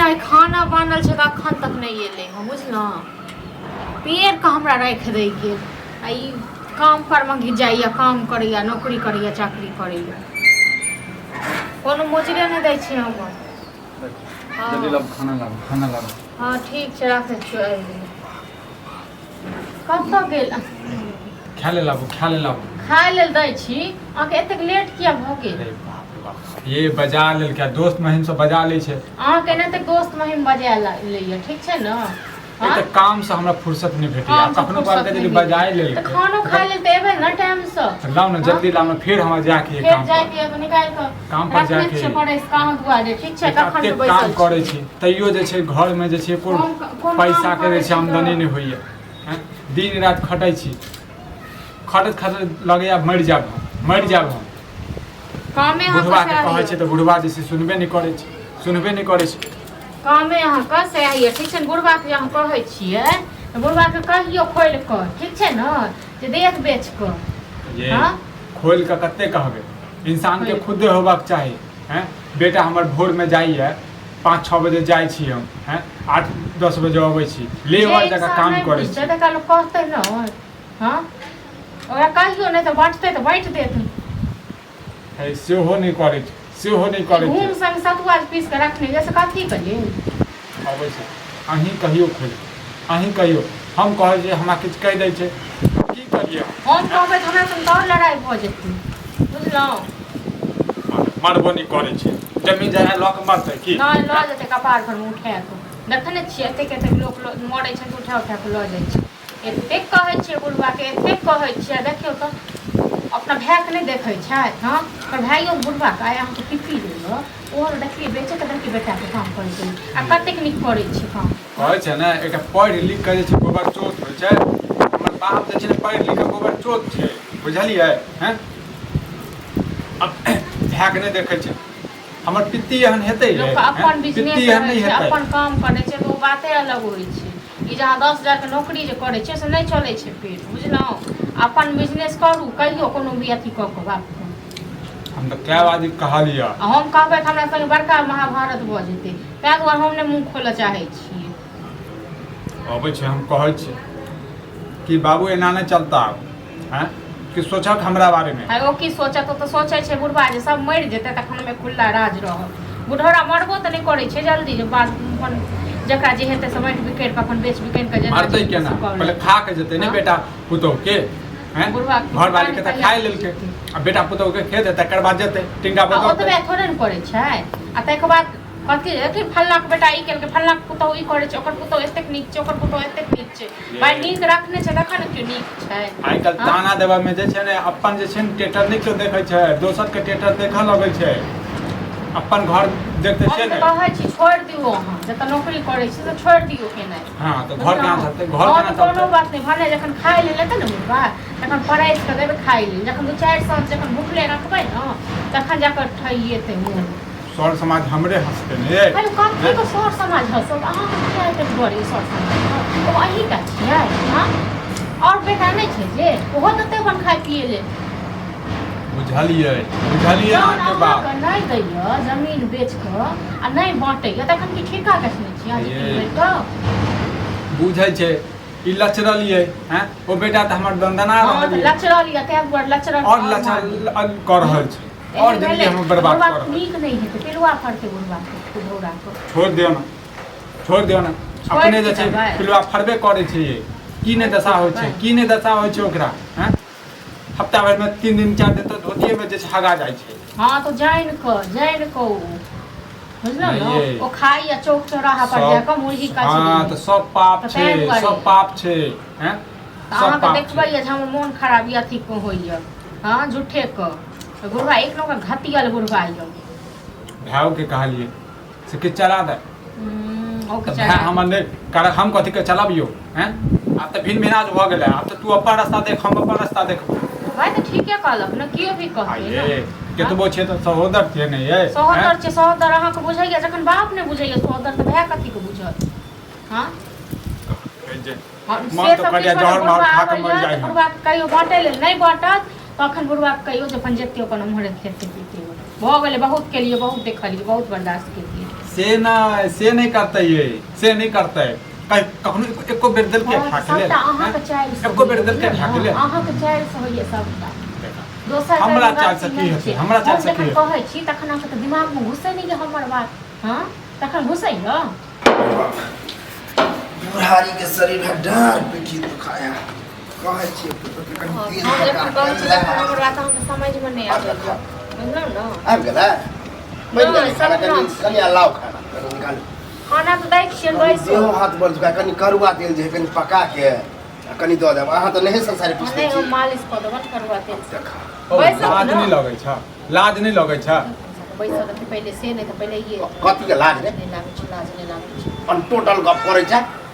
नहीं खाना बनल छै अखन तक नहीं एले हम बुझलौ पेड़ का हमरा राख दे के आई काम पर में जाइए काम करैया नौकरी करैया चाकरी करैया कोनो मोजरे नहीं दै छी हम जल्दी लब खाना लाब हाँ ठीक छै राखै छियै कतऽ गेल खा ले लाबू खाय लेल दै छी अहाँके एतेक लेट किया भऽ गेल ये बजा लेल क्या दोस्त महिम से बजा ले छै अहाँके ने तऽ दोस्त महिम बजा लैया ठीक छै ने एते काम से हमरा फुर्सत नहीं भेटैया कखनो काल के जल्दी बजाय लेल तऽ खानो खाय लेल तऽ एबै न टाइम से लाओ ना जल्दी लाओ ना फिर हम जाके फेर काम जाय के निकाल के काम पर जाके छै पड़ै कहाँ दुआरे ठीक छै कखन कते बैसल काम करै छी तैयो जे छै घर में जे छै एको पैसा के जे छै आमदनी नहीं होइया हैं दिन रात खटै छी खटत लगैया मर जाब हम कामे बुढ़वा अहाँ के कहै छै तऽ बुढ़वा जे छै सुनबे नहीं करै छै कामे अहाँ का से आइए ठीक छै बुढ़वा के अहाँ कहै छियै तऽ बुढ़वा के कहियो खोल कऽ ठीक छै ने जे देख बेच कऽ ये खोल के कते कहबे इंसान के खुद होबाक चाही हैं बेटा हमर भोर में जाइए 5-6 बजे जाइ छी हम हैं 8-10 बजे अबै छी लेबर जगह काम करै छी तऽ काल कहतै न हां ओकरा कहियो नहीं तऽ बांटतै तऽ बांट देतै है सेहो नहीं करै छै घूम संग सतुआ पीस के रखने जैसे कथी करिए अबै छै अहीं कहियो खोल अहीं कहियो हम कहै जे हमरा किछ कह दै छै की करिए हम कहबै तऽ हमरा संग और लड़ाई भऽ जेतै बुझलौ मरबो नहीं करै छै जमीन जायदाद लऽ के मरतै की नहीं लऽ जेतै कपार पर उठा के देखने छियै एतेक लोक मरै छै तऽ उठा के लऽ जाइ छै एतेक कहै छियै बुढ़वा के एतेक कहै छियै देखियौ तऽ अपना भाई के नहीं देखै छै हाँ पर भाइयों बुढ़वा के आय अहाँके पिपी देलऽ और देखिए बेचे के देखिए बेटा के काम करै छै आ कतेक नीक करै छै काम कहै छै ने एकटा पढ़ लिख के जे छै गोबर चोत होइ छै हमर बाप जे छै पढ़ लिख के गोबर चोत छै बुझलियै हैं अब भाई के नहीं देखै छै हमर पित्ती एहन हेतै लोक अपन बिजनेस करै छै अपन काम करै छै तऽ ओ बाते अलग होइ छै ई जहाँ 10,000 के नौकरी जे करै छै से नहीं चलै छै पेट बुझलहुँ अपन बिजनेस करू कहियो कोनो भी अथी कऽ के बाप हम तऽ कए बाजी कहलियै हम कहबै तऽ हमरा संगे बड़का महाभारत भऽ जेतै ताहि दुआरे हम नहि मुँह खोलऽ चाहै छियै अबै छै हम कहै छी कि बाबू एना नहीं चलता हैं कि सोचक हमरा बारे में ओ की सोचत तो सोचै छै बुढ़वा जे सब मरि जेतै तखन में खुला राज रहत बुढ़ौरा मरबो तऽ नहीं करै छै जल्दी जे बात अपन जकरा जे हेतै से माटि बिकेट के अपन बेच बिकेट के मरतै केना पहले खा के जेतै ने बेटा पुतौ के हैं घर वाली के तऽ खाय लेलकै आ बेटा पुतौ के खेतै तकर बाद जेतै टिंगा बदल ओतबे थोड़े न करै छै आ तकर बाद कथी कि फल्लां के बेटा ई केलकै फल्लां के पुतौ ई करै छै ओकर पुतौ एतेक नीक छै ओकर पुतौ एतेक नीक छै भाई नीक रखने छै देखा ने क्यों नीक छै आइ काल्हि ताना देबा में जे छै ने अपन जे छै ने टेटर नहीं क्यों देखै छै दोसर के टेटर देखऽ लगै छै अपन घर देखते छै ने कहै छी छोड़ दियौ अहाँ जतऽ नौकरी करै छी तऽ छोड़ दियौ केनाइ हां तो घर केना चलतै घर केना चलतै कोनो बात नहीं भने जखन खाय ले लेतै ने बुढ़वा तखन पराइस के देबै खाय ले जखन 2-4 साल जखन भूखले रखबै न तखन जाकर ठइएतै मुंह सर समाज हमरे हंसते ने अरे कथी को सर समाज हंसत अहाँ के किया एते बड़ी सर समाज ओ अही का छियै हां और बेटा नहीं छै जे ओहो तते अपन खाय पिए ले बुझलिए अहाँके बात नहीं दैया जमीन बेच के आ नहीं बांटैया तखन की ठेका कसने छियै अहाँ बुझै छै ई लचरलिए हैं ओ बेटा त हमर दंदना रहल है लचरलिए तै दुआर लचरल और लचरल कर रहल छै और जिंदगी हम बर्बाद कर रहल नीक नहीं हेतै पिलुआ फरते बुढ़वा के घोड़ा को छोड़ दियौ ना अपने जे छै पिलुआ फरबे करे छै की ने दशा होइ छै ओकरा हैं हफ्ता भर में 3 दिन 4 दिन तो धोतिए में जे हगा जाइ छै हां तो जाइन को बुझलौ न ओ खाई या चौक चौराहा पर जाके मुर्गी काट हां तो सब पाप छै हैं अहाँ के देखबै जे हमर मोन खराब या अथी को होइया हां झूठे क बुढ़वा एक लोग घटियल बुढ़वा यो भाव के कहलिए से के चला दे ओके चला हमर ने कर हम कथि के चलाबियो हैं अब त भिन भिनाज भ गेलै अब त तू अपन रास्ता देख हम अपन रास्ता देख भाई तो ठीक है कहलक न कियो भी कहते ये केतबो छै त सहोदर छै ने ये सहोदर छै सहोदर अहाँ के बुझैया जखन बाप ने बुझैया सहोदर त भाय कथि के बुझत हां मन तो करिया जहर मार खा के मर जाय बुढ़वा कहियो बांटे ले नहीं बांटत तखन बुढ़वा कहियो जे अपन जेते अपन हमरे खेते पीते भ गेलै बहुत के लिए बहुत देखलिए बहुत बर्दाश्त केलिए से नहीं करते ये से नहीं करते कखनो एको बेर दिल के ठाक ले एको बेर दिल के ठाक ले अहाँ के चाइल से होइए सबटा दोसर हमरा चाल से की है हमरा चाल से की है कहै छी तखन अहाँ के दिमाग में घुसै नहीं हमर बात हां तखन घुसै न बुढ़ारी के शरीर है डर पीठी दुखाया कहै छी हमर बात अहाँ समझ में नहीं आबै बुझलौ न आबि गेला मैं खाना कनी अल्लाह खाना निकाल खाना तो दै छियै बैस देहो हाथ बड़ दुखा कनी करुआ तेल जे कनी पका के कनी दऽ देब अहाँ तो नहीं संसारी पीछ दै छी मालिश कऽ देबन करुआ तेल से लाज नहीं लगै छ लाज नहीं लगै छ पैसा त पहिले से नहीं त पहिले ये कथि के लाज रे नहीं लागै छ लाज नहीं लागै छ अन टोटल गप करै छ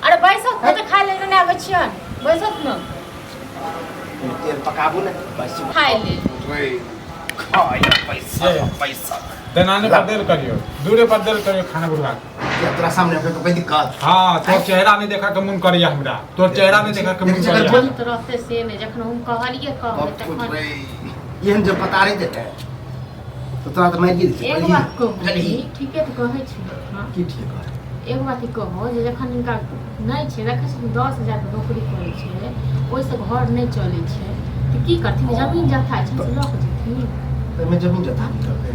अरे बैसत त खाइ ले नै आबै छियन बैसत न तेल पकाबू ने बस खाइ ले ओए खाय पैसा देनाने पर देर करियो दूरे पर देर करियो खाना बुढ़ा तोरा सामने पे तो कोई दिक्कत हां तोर चेहरा नहीं देखा के मन करिया हमरा तोर चेहरा नहीं देखा के मन करिया तो रहते से नहीं जखन हम कहलिए कहबै तखन एहन जब पता नहीं देते तो तोरा तो मारि दी एक बात कहू ठीके त कहै छी हां की ठीक है एक बात कहो जे जखन इनका नहीं छै देखै छी 10,000 के नौकरी करै छै ओइ से घर नहीं चलै छै त की करथिन जमीन जथा छै से लऽ के जेथिन मैं जमीन जता नहीं करते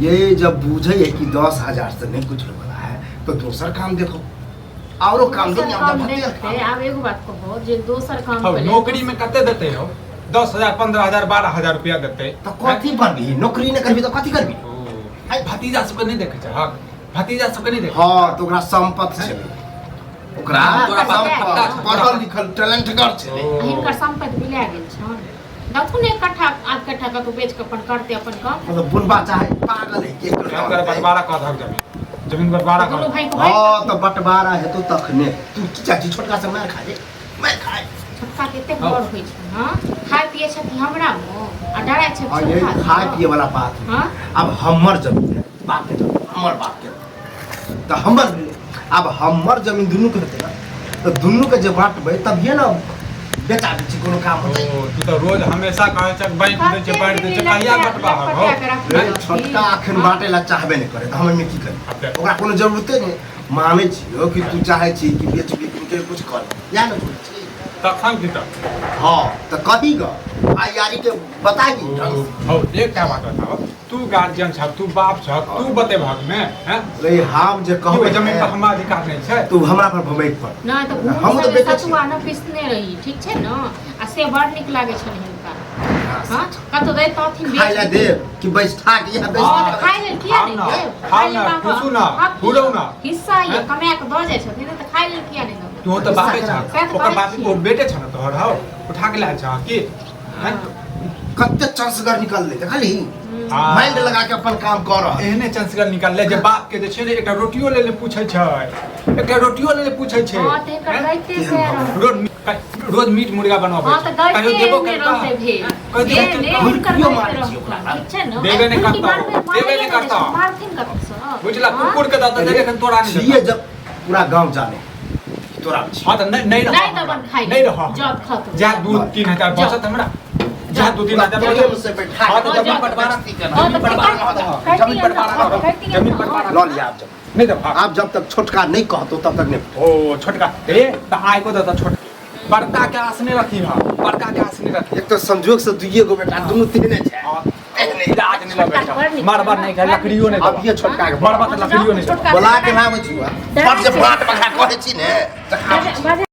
ये जब बूझे है कि 10,000 से नहीं कुछ वाला है तो दूसरा काम देखो औरो काम दे अब एगो बात कहो जे दोसर काम अब नौकरी में कते देते हो 10,000 15,000 12,000 रुपया देते तो कथी बनबी नौकरी नहीं करबी तो कथी करबी आई भतीजा सबके नहीं देखे छ हक भतीजा सबके नहीं देखे हां तो ओकरा संपत्ति छै ओकरा तोरा पास पढ़ल लिखल टैलेंटगर छै हिनकर संपत्ति बिला गेल छन दथुन एक कट्ठा आध कट्ठा का तो बेच के अपन करते अपन काम मतलब बुनबा चाहे पागल है के कर बंटवारा कर दहक जमीन बंटवारा कर दोनों भाई को हां तो बंटवारा है तो तखने तू की चाची छोटका से मार खा ले मैं खाए छोटका केते बड़ होई छै हां खाय पिए छथि हमरा मो आ डरै छै और ये खाए पिए वाला बात है हां अब हमर जमीन है बाप के हमर बाप के तो हमर अब हमर जमीन दुनू के होते तो दुनू के जे बांटबै तभिए ना बेटा बेटी कोनो काम होतै तू तो रोज हमेशा कहै छ बैंक दे छ बांट दे छ कहिया बंटवा हो छोटका अखन बांटे ला चाहबे नहीं करे तो हम में की करी ओकरा कोनो जरूरते नहीं माने छियो कि तू चाहे छी कि बेच बिक के कुछ कर या ना कुछ तखन की त हां तो कथी ग आ यारी के बताई हो एक क्या बात बताओ तू गार्जियन छ तू बाप छ तू बते भाग में हैं रे हम जे कहबै जमीन पर हमरा अधिकार नहीं छै तू हमरा पर भमैत पर ना तो हम तो बेटे छी सतुआ न पिसने रही ठीक छै न आ से बड़ नीक लागे छन हिनका हां कतो दै तथिन खाइ ला दे कि बैठा के यहाँ बैठ खाइ ले किया नहीं दे खाइ ले कुछु ना फुलौ ना हिस्सा ये कमा के द जाय छथिन त खाइ ले किया नहीं दो तू तो बापे छ ओकर बाप को बेटे छ न तोहर हो उठा के ला छ की कते चांसगर निकल ले देखली माइंड लगा के अपन काम कर रहा एहने चांसगर निकाल ले जे बाप के जे छै ने एकटा रोटियो ले ले पूछै छै एकटा रोटियो ले ले पूछै छै हां ते कर दैते से रोज मीट मुर्गा बनवाबै हां त गाइते देबो करते भे ले हुनकर ठीक छै न देबे नहीं करता मारथिन कत बुझला कुकुर के दाता देबे खन तोरा नहीं ये जब पूरा गांव जाने तोरा हां त नहीं नहीं दबन खाइ नहीं रह जब खत जा दूध 3,000 बचत हमरा जा 2-3 हजार मुझसे बैठा हां तो जमीन बंटवारा जमीन बंटवारा लो लिया आप जब नहीं दब आप जब तक छोटका नहीं कहतो तब तक नहीं ओ छोटका ए त आय को दाता छोट बड़का के आसने रखी हां बड़का के आसने रखी एक तो संजोग से दुइये गो बेटा दोनों तीने छै इलाज नहीं लगे मारबार नहीं कर लकड़ियों नहीं अब ये छोटका के मारबार लकड़ियों नहीं बोला के नाम छुआ पर जे बात बखा कहै छी ने